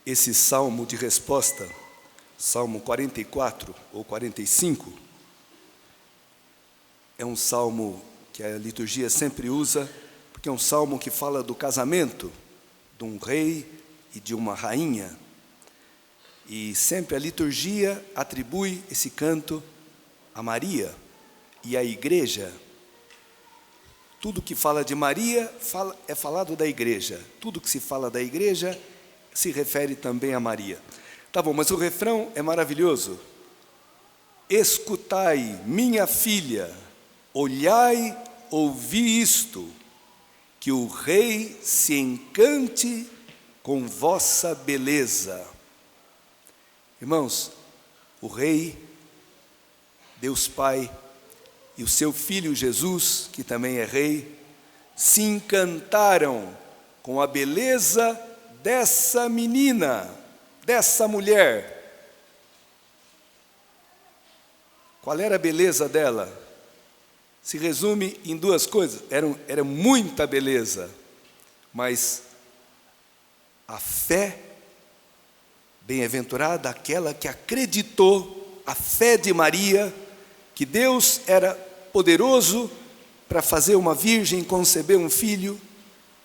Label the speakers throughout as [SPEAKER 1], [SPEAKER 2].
[SPEAKER 1] Esse salmo de resposta, Salmo 44 ou 45, é um salmo que a liturgia sempre usa, porque é um salmo que fala do casamento de um rei e de uma rainha. E sempre a liturgia atribui esse canto a Maria e à igreja. Tudo que fala de Maria é falado da igreja. Tudo que se fala da igreja se refere também a Maria. Tá bom, mas o refrão é maravilhoso. Escutai, minha filha, olhai, ouvi isto, que o rei se encante com vossa beleza. Irmãos, o rei, Deus Pai, e o seu filho Jesus, que também é rei, se encantaram com a beleza dessa menina, dessa mulher. Qual era a beleza dela? Se resume em duas coisas. Era muita beleza, mas a fé, bem-aventurada aquela que acreditou, a fé de Maria, que Deus era poderoso para fazer uma virgem conceber um filho.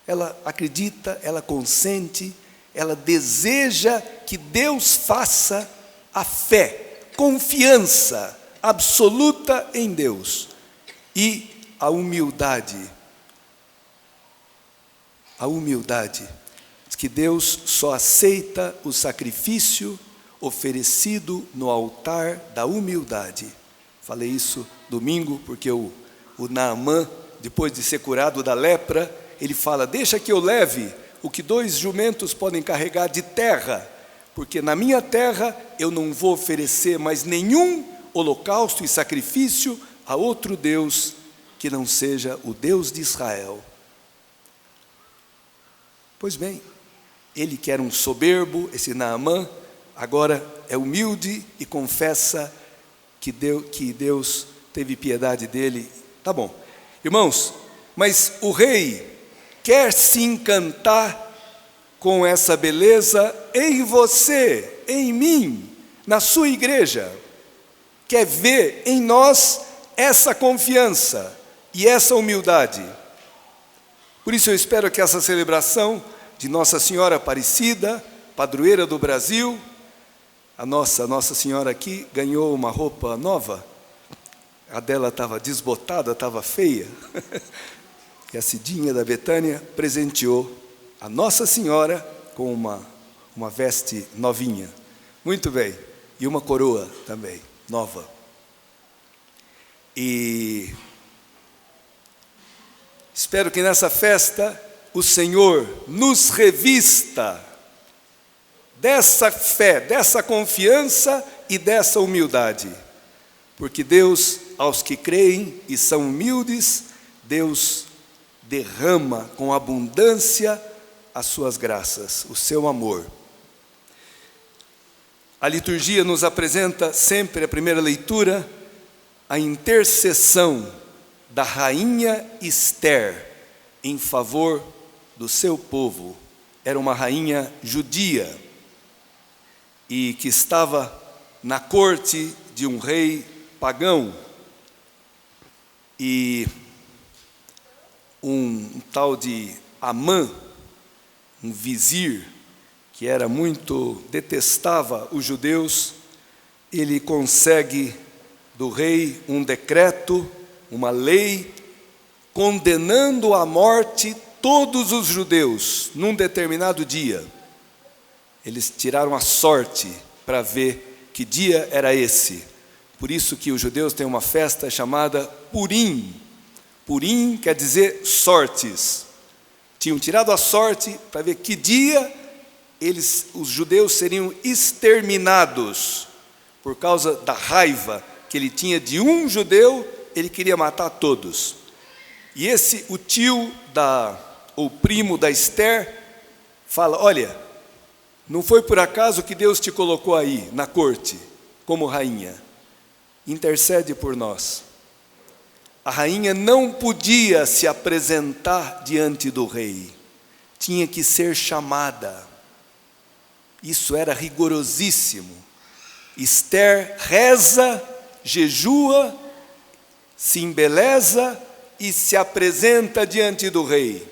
[SPEAKER 1] Ela acredita, ela consente, ela deseja que Deus faça a fé, confiança absoluta em Deus. E a humildade, diz que Deus só aceita o sacrifício oferecido no altar da humildade. Falei isso domingo, porque o Naamã, depois de ser curado da lepra, ele fala, deixa que eu leve o que 2 jumentos podem carregar de terra, porque na minha terra eu não vou oferecer mais nenhum holocausto e sacrifício a outro Deus que não seja o Deus de Israel. Pois bem, ele que era um soberbo, esse Naamã, agora é humilde e confessa que Deus teve piedade dele. Tá bom. Irmãos, mas o rei quer se encantar com essa beleza em você, em mim, na sua igreja. Quer ver em nós essa confiança e essa humildade. Por isso eu espero que essa celebração de Nossa Senhora Aparecida, padroeira do Brasil, a Nossa Senhora aqui ganhou uma roupa nova. A dela estava desbotada, estava feia. E a Cidinha da Betânia presenteou a Nossa Senhora com uma veste novinha. Muito bem. E uma coroa também, nova. E espero que nessa festa o Senhor nos revista dessa fé, dessa confiança e dessa humildade. Porque Deus, aos que creem e são humildes, Deus derrama com abundância as suas graças, o seu amor. A liturgia nos apresenta sempre, a primeira leitura, a intercessão da rainha Ester em favor do seu povo. Era uma rainha judia e que estava na corte de um rei pagão. E um tal de Amã, um vizir, que era muito, detestava os judeus, ele consegue do rei um decreto, uma lei, condenando à morte todos os judeus, num determinado dia. Eles tiraram a sorte para ver que dia era esse. Por isso que os judeus têm uma festa chamada Purim. Purim quer dizer sortes. Tinham tirado a sorte para ver que dia os judeus seriam exterminados. Por causa da raiva que ele tinha de um judeu, ele queria matar todos. E o tio ou primo da Ester, fala, olha, não foi por acaso que Deus te colocou aí, na corte, como rainha. Intercede por nós. A rainha não podia se apresentar diante do rei. Tinha que ser chamada. Isso era rigorosíssimo. Esther reza, jejua, se embeleza e se apresenta diante do rei.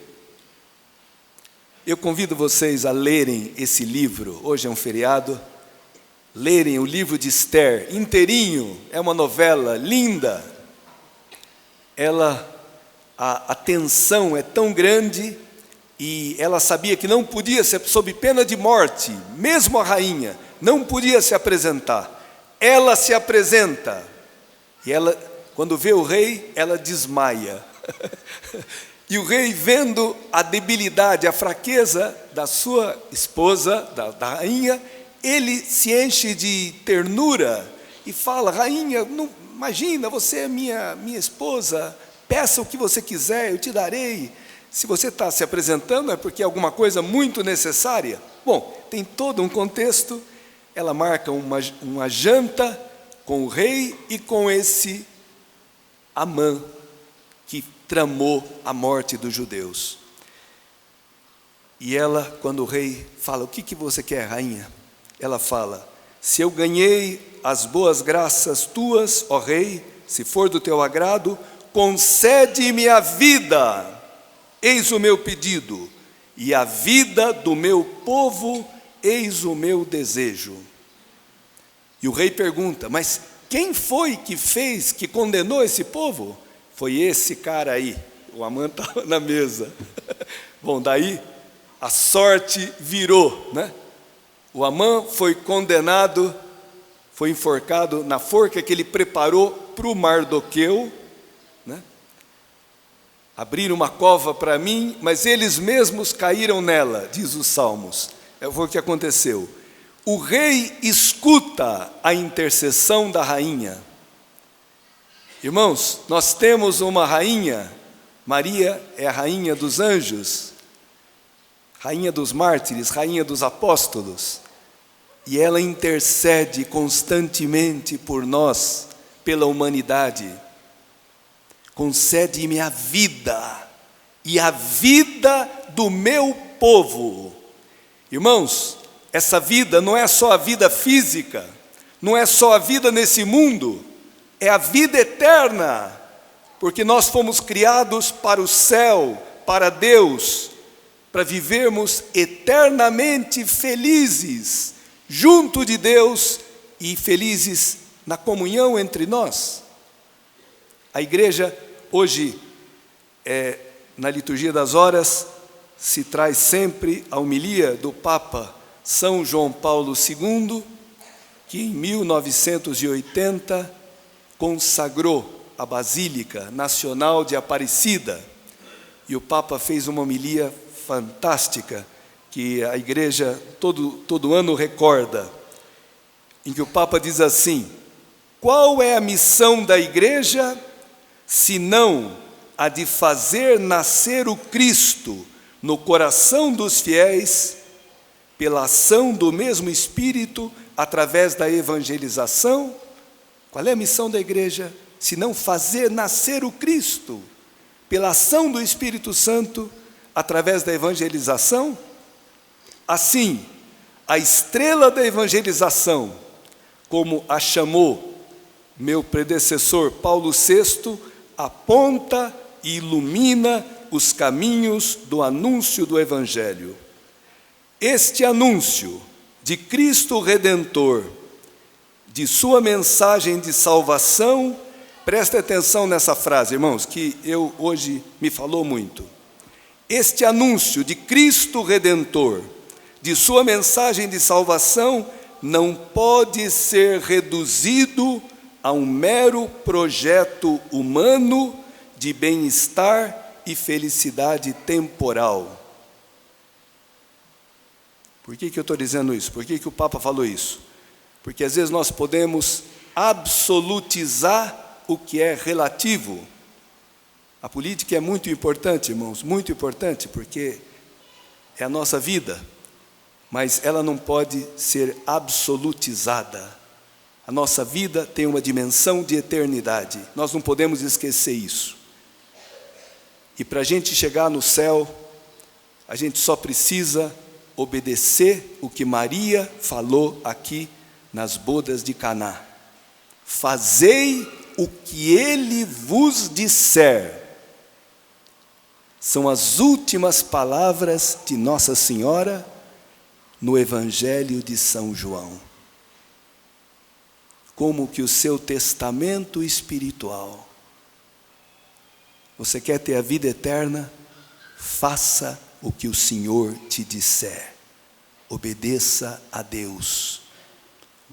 [SPEAKER 1] Eu convido vocês a lerem esse livro, hoje é um feriado, lerem o livro de Esther inteirinho, é uma novela linda. A tensão é tão grande e ela sabia que não podia ser, sob pena de morte, mesmo a rainha, não podia se apresentar. Ela se apresenta e ela, quando vê o rei, ela desmaia. E o rei, vendo a debilidade, a fraqueza da sua esposa, da rainha, ele se enche de ternura e fala: rainha, não, imagina, você é minha esposa, peça o que você quiser, eu te darei. Se você está se apresentando é porque é alguma coisa muito necessária. Bom, tem todo um contexto. Ela marca uma janta com o rei e com esse Amã, que tramou a morte dos judeus. E ela, quando o rei fala: o que você quer, rainha? Ela fala: se eu ganhei as boas graças tuas, ó rei, se for do teu agrado, concede-me a vida, eis o meu pedido, e a vida do meu povo, eis o meu desejo. E o rei pergunta: mas quem foi que condenou esse povo? Foi esse cara aí. O Amã estava na mesa. Bom, daí a sorte virou, né? O Amã foi condenado, foi enforcado na forca que ele preparou para o Mardoqueu, né? Abriram uma cova para mim, mas eles mesmos caíram nela, diz os Salmos. Foi o que aconteceu. O rei escuta a intercessão da rainha. Irmãos, nós temos uma rainha, Maria é a rainha dos anjos, rainha dos mártires, rainha dos apóstolos, e ela intercede constantemente por nós, pela humanidade. Concede-me a vida, e a vida do meu povo. Irmãos, essa vida não é só a vida física, não é só a vida nesse mundo, é a vida eterna, porque nós fomos criados para o céu, para Deus, para vivermos eternamente felizes, junto de Deus e felizes na comunhão entre nós. A igreja, hoje, na liturgia das horas, se traz sempre a homilia do Papa São João Paulo II, que em 1980 consagrou a Basílica Nacional de Aparecida. E o Papa fez uma homilia fantástica, que a igreja todo ano recorda, em que o Papa diz assim: qual é a missão da igreja, senão a de fazer nascer o Cristo no coração dos fiéis, pela ação do mesmo Espírito, através da evangelização? Qual é a missão da igreja, senão fazer nascer o Cristo, pela ação do Espírito Santo, através da evangelização? Assim, a estrela da evangelização, como a chamou meu predecessor Paulo VI, aponta e ilumina os caminhos do anúncio do Evangelho. Este anúncio de Cristo Redentor, de sua mensagem de salvação, preste atenção nessa frase, irmãos, que hoje me falou muito. Este anúncio de Cristo Redentor, de sua mensagem de salvação, não pode ser reduzido a um mero projeto humano de bem-estar e felicidade temporal. Por que eu estou dizendo isso? Por que o Papa falou isso? Porque às vezes nós podemos absolutizar o que é relativo. A política é muito importante, irmãos, muito importante, porque é a nossa vida, mas ela não pode ser absolutizada. A nossa vida tem uma dimensão de eternidade, nós não podemos esquecer isso. E para a gente chegar no céu, a gente só precisa obedecer o que Maria falou aqui nas bodas de Caná. Fazei o que ele vos disser. São as últimas palavras de Nossa Senhora no Evangelho de São João. Como que o seu testamento espiritual. Você quer ter a vida eterna? Faça o que o Senhor te disser. Obedeça a Deus.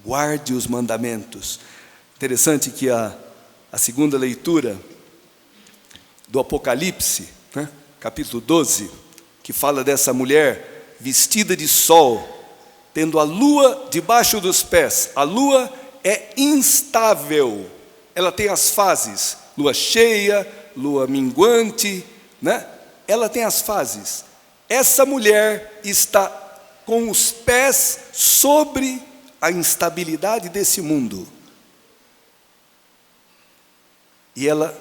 [SPEAKER 1] Guarde os mandamentos. Interessante que a segunda leitura do Apocalipse, né, capítulo 12, que fala dessa mulher vestida de sol, tendo a lua debaixo dos pés. A lua é instável, ela tem as fases, lua cheia, lua minguante, né? Ela tem as fases. Essa mulher está com os pés sobre a instabilidade desse mundo. E ela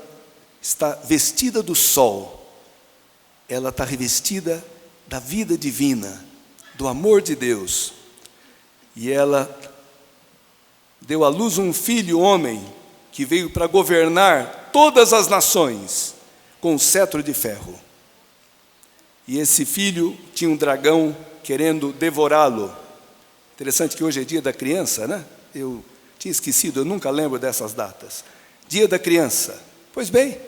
[SPEAKER 1] está vestida do sol, ela está revestida da vida divina, do amor de Deus. E ela deu à luz um filho, homem, que veio para governar todas as nações com um cetro de ferro. E esse filho tinha um dragão querendo devorá-lo. Interessante que hoje é dia da criança, né? Eu tinha esquecido, eu nunca lembro dessas datas. Dia da criança. Pois bem,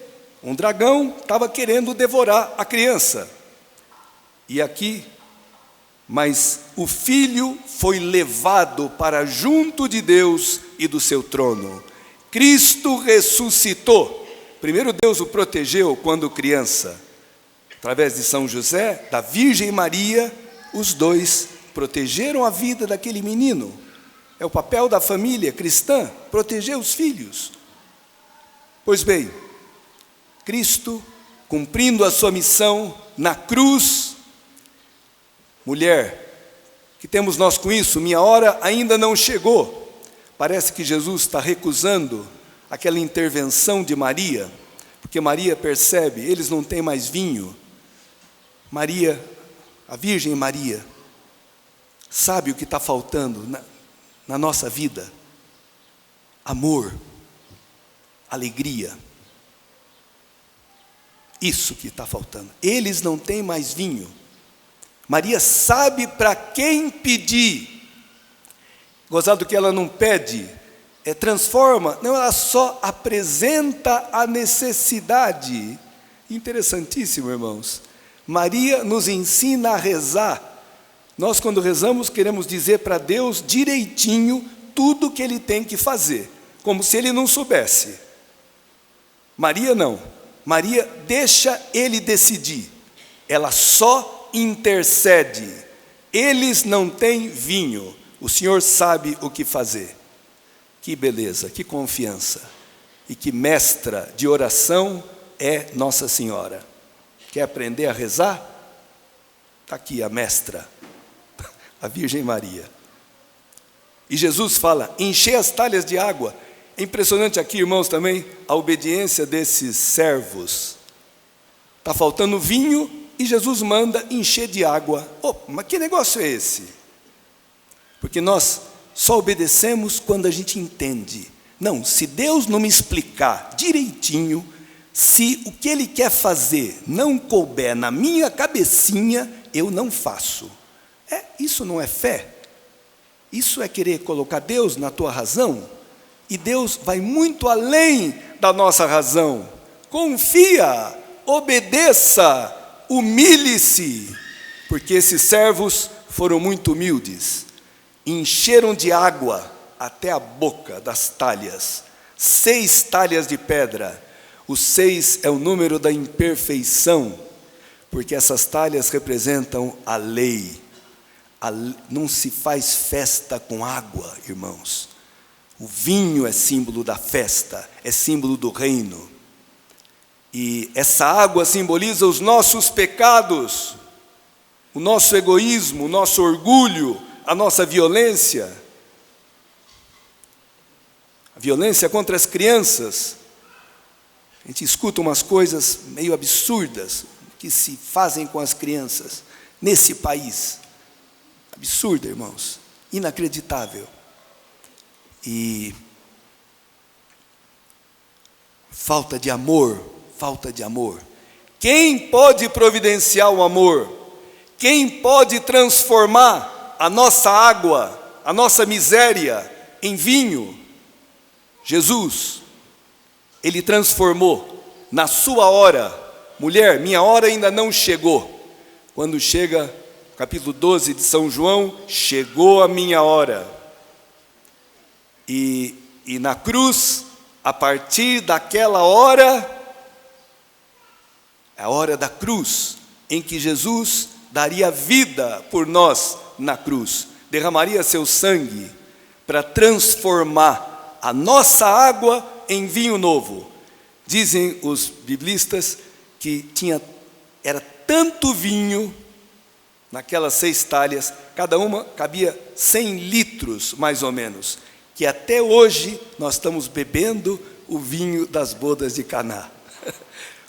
[SPEAKER 1] um dragão estava querendo devorar a criança. E aqui, mas o filho foi levado para junto de Deus e do seu trono. Cristo ressuscitou. Primeiro Deus o protegeu quando criança. Através de São José, da Virgem Maria, os dois protegeram a vida daquele menino. É o papel da família cristã, proteger os filhos. Pois bem, Cristo, cumprindo a sua missão na cruz. Mulher, que temos nós com isso? Minha hora ainda não chegou. Parece que Jesus está recusando aquela intervenção de Maria, porque Maria percebe, eles não têm mais vinho. Maria, a Virgem Maria, sabe o que está faltando na nossa vida? Amor, alegria. Isso que está faltando. Eles não têm mais vinho. Maria sabe para quem pedir. Gozado que ela não pede, transforma, não, ela só apresenta a necessidade. Interessantíssimo, irmãos. Maria nos ensina a rezar. Nós, quando rezamos, queremos dizer para Deus direitinho tudo que Ele tem que fazer, como se Ele não soubesse. Maria não. Maria deixa Ele decidir. Ela só intercede. Eles não têm vinho. O Senhor sabe o que fazer. Que beleza, que confiança. E que mestra de oração é Nossa Senhora. Quer aprender a rezar? Está aqui a mestra, a Virgem Maria. E Jesus fala, encher as talhas de água. É impressionante aqui, irmãos, também, a obediência desses servos. Está faltando vinho e Jesus manda encher de água. Mas que negócio é esse? Porque nós só obedecemos quando a gente entende. Não, se Deus não me explicar direitinho, se o que Ele quer fazer não couber na minha cabecinha, eu não faço. Isso não é fé. Isso é querer colocar Deus na tua razão. E Deus vai muito além da nossa razão. Confia, obedeça, humilhe-se. Porque esses servos foram muito humildes. Encheram de água até a boca das talhas. 6 talhas de pedra. O 6 é o número da imperfeição, porque essas talhas representam a lei. Não se faz festa com água, irmãos. O vinho é símbolo da festa, é símbolo do reino. E essa água simboliza os nossos pecados, o nosso egoísmo, o nosso orgulho, a nossa violência. A violência contra as crianças. A gente escuta umas coisas meio absurdas que se fazem com as crianças nesse país. Absurda, irmãos. Inacreditável. E falta de amor, falta de amor. Quem pode providenciar o amor? Quem pode transformar a nossa água, a nossa miséria em vinho? Jesus. Ele transformou na sua hora. Mulher, minha hora ainda não chegou. Quando chega, capítulo 12 de São João, chegou a minha hora. E na cruz, a partir daquela hora, a hora da cruz, em que Jesus daria vida por nós na cruz, derramaria seu sangue para transformar a nossa água em vinho novo. Dizem os biblistas que era tanto vinho, naquelas 6 talhas, cada uma cabia 100 litros, mais ou menos, que até hoje nós estamos bebendo o vinho das bodas de Caná.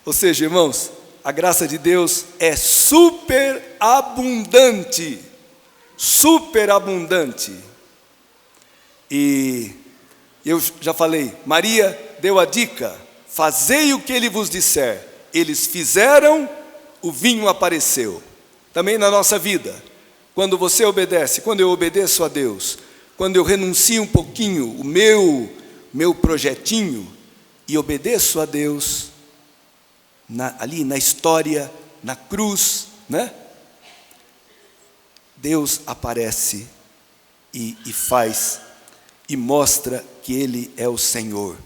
[SPEAKER 1] Ou seja, irmãos, a graça de Deus é superabundante, superabundante. E eu já falei, Maria deu a dica, fazei o que ele vos disser. Eles fizeram, o vinho apareceu. Também na nossa vida, quando você obedece, quando eu obedeço a Deus, quando eu renuncio um pouquinho o meu projetinho e obedeço a Deus, ali na história, na cruz, né? Deus aparece e faz, e mostra que Ele é o Senhor.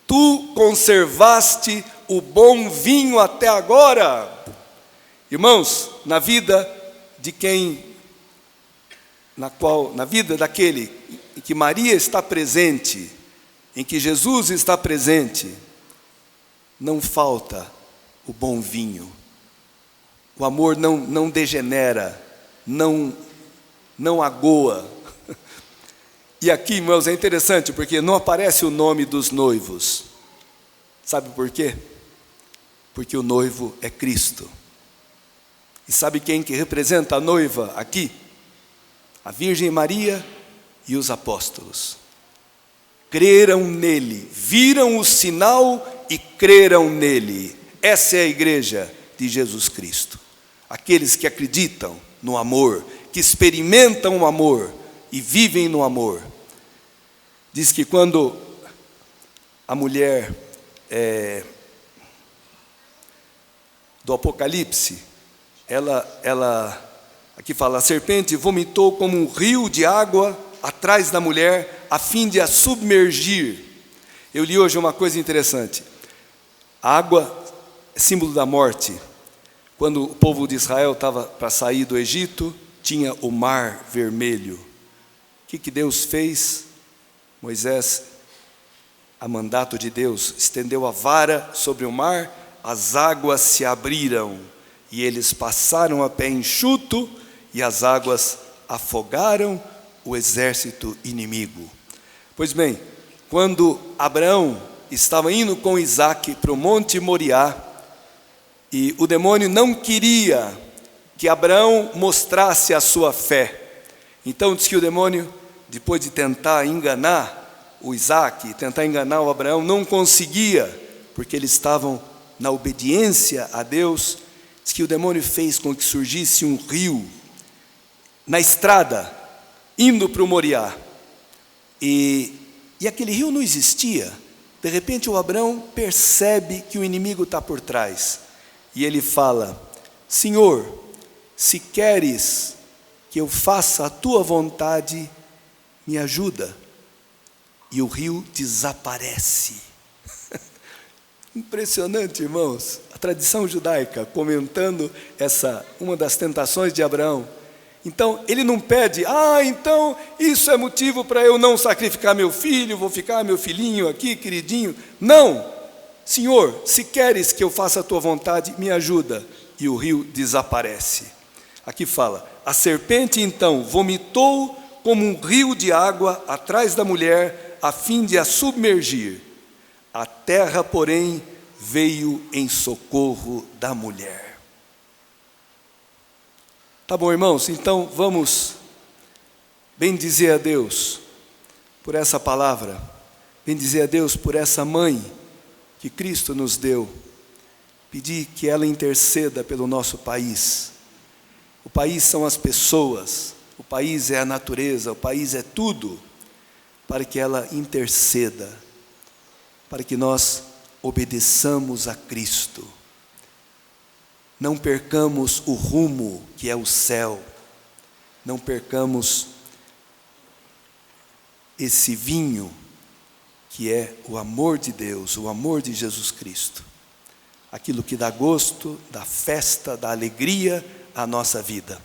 [SPEAKER 1] Tu conservaste o bom vinho até agora. Irmãos, na vida de na vida daquele em que Maria está presente, em que Jesus está presente, não falta o bom vinho. O amor não degenera, não agoa. E aqui, irmãos, é interessante, porque não aparece o nome dos noivos. Sabe por quê? Porque o noivo é Cristo. E sabe quem que representa a noiva aqui? A Virgem Maria e os apóstolos. Creram nele, viram o sinal e creram nele. Essa é a igreja de Jesus Cristo. Aqueles que acreditam no amor, que experimentam o amor e vivem no amor. Diz que quando a mulher do Apocalipse, ela aqui fala, a serpente vomitou como um rio de água atrás da mulher, a fim de a submergir. Eu li hoje uma coisa interessante. A água é símbolo da morte. Quando o povo de Israel estava para sair do Egito, tinha o mar vermelho. O que Deus fez? Moisés, a mandato de Deus, estendeu a vara sobre o mar, as águas se abriram, e eles passaram a pé enxuto, e as águas afogaram o exército inimigo. Pois bem, quando Abraão estava indo com Isaque para o Monte Moriá, e o demônio não queria que Abraão mostrasse a sua fé. Então diz que o demônio, depois de tentar enganar o Isaque, tentar enganar o Abraão, não conseguia, porque eles estavam na obediência a Deus. Diz que o demônio fez com que surgisse um rio na estrada, indo para o Moriá. E aquele rio não existia. De repente o Abraão percebe que o inimigo está por trás. E ele fala, Senhor, se queres que eu faça a tua vontade, me ajuda. E o rio desaparece. Impressionante, irmãos. A tradição judaica comentando uma das tentações de Abraão. Então, ele não pede, então isso é motivo para eu não sacrificar meu filho, vou ficar meu filhinho aqui, queridinho. Não, Senhor, se queres que eu faça a tua vontade, me ajuda. E o rio desaparece. Aqui fala, a serpente então vomitou como um rio de água atrás da mulher, a fim de a submergir. A terra, porém, veio em socorro da mulher. Tá bom, irmãos? Então vamos bendizer a Deus por essa palavra, bendizer a Deus por essa mãe que Cristo nos deu, pedir que ela interceda pelo nosso país. O país são as pessoas, o país é a natureza, o país é tudo, para que ela interceda, para que nós obedeçamos a Cristo. Não percamos o rumo que é o céu, não percamos esse vinho que é o amor de Deus, o amor de Jesus Cristo. Aquilo que dá gosto, dá festa, dá alegria à nossa vida.